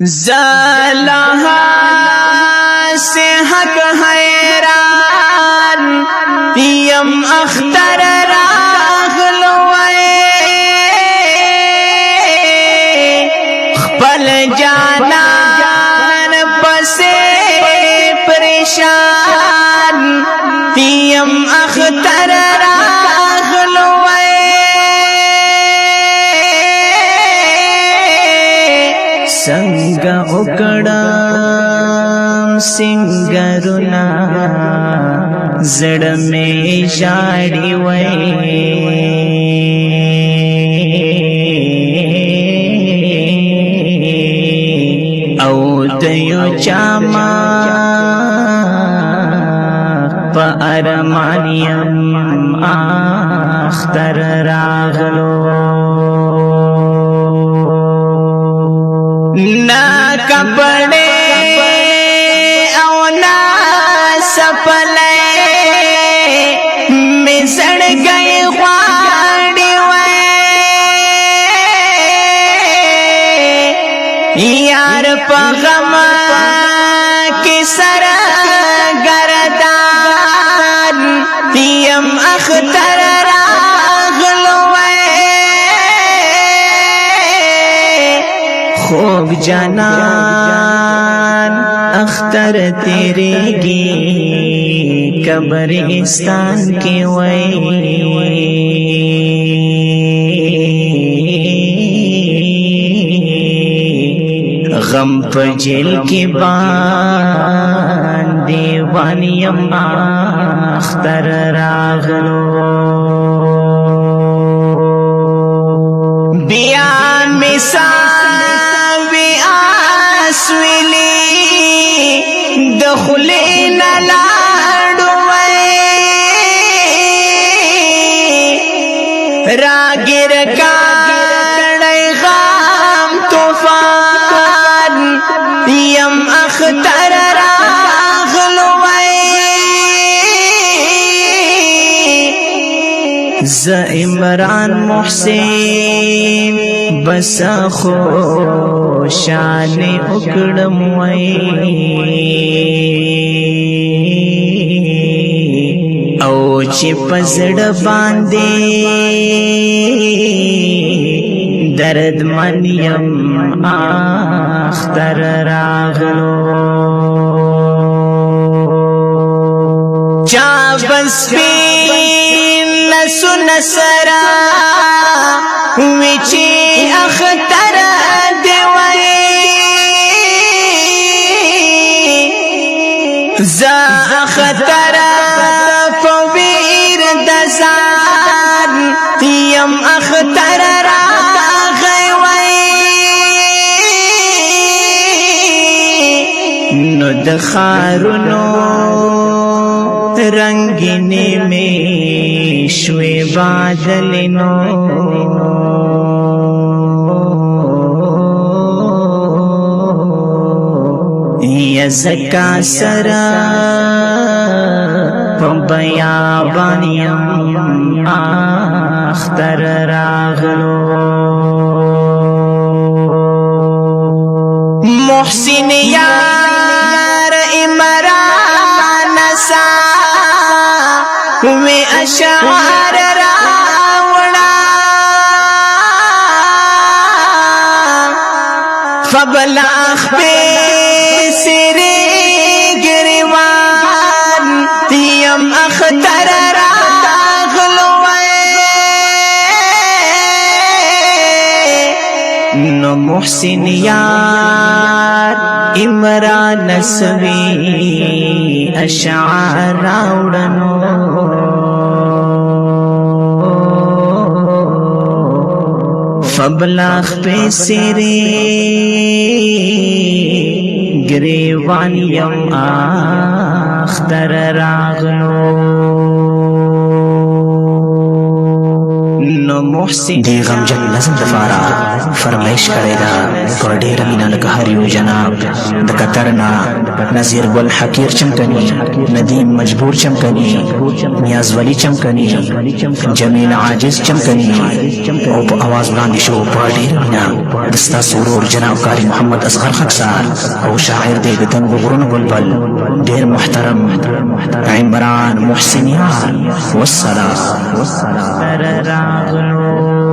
زلها سے حق حیران یم اختر راغلوئے خپل جانان پسے پریشان یم اختر संगा उकड़म सिंगरुना जड़ में जाड़ी औ दयो चामा पअरमानियम आख्तर रागलो ना कपड़े औ ना सपले मिसड़ गए ख्वाड़ी यार पगम की सर गरदान यम अख्तर خوب جانان اختر تیرے گی قبرستان کے غم پر جیل کے بان دیوانیم اختر راغلو بیان مثال سویلی دخلین لاڑوئی راگر کاڑی غام توفان یم اختر راغلوئی ز عمران محسن بس خوشان اکڑم او چی پزڑ باندے درد منیم آختر راغلو چا بس پین نسو نسرا ویچی اختر زا اختر فویر دزان یم اختر راغوی نو دخارنو رنگینے میں شوی بادلنو یزکا سرا پبیابانیم آختر راغلو محسن یار عمران سا وی اشعار راوڑا فبلاخ پہ سری گریوان یم اختر راغلوئے نو محسن یار عمران سوی اشعار راوڑنو فبلاخ پہ سری گریوان یم آختر راغلو نو محسن دی غمجن نظم دفارا فرمایش کړی دا په ډېره مینه لکه هر یو جناب د قطر نه نظیر ګل حقیر چمکني ندیم مجبور چمکني نیاز ولی چمکني جمیل عاجز چمکني او په اواز وړاندې شو په ډېره مینه د ستاسو ورور جناب قاري محمد اصغر خاکسار او شاعر دی د دنګو غرونو بلبل ډېر محترم عمران محسن یار والسلام راغلو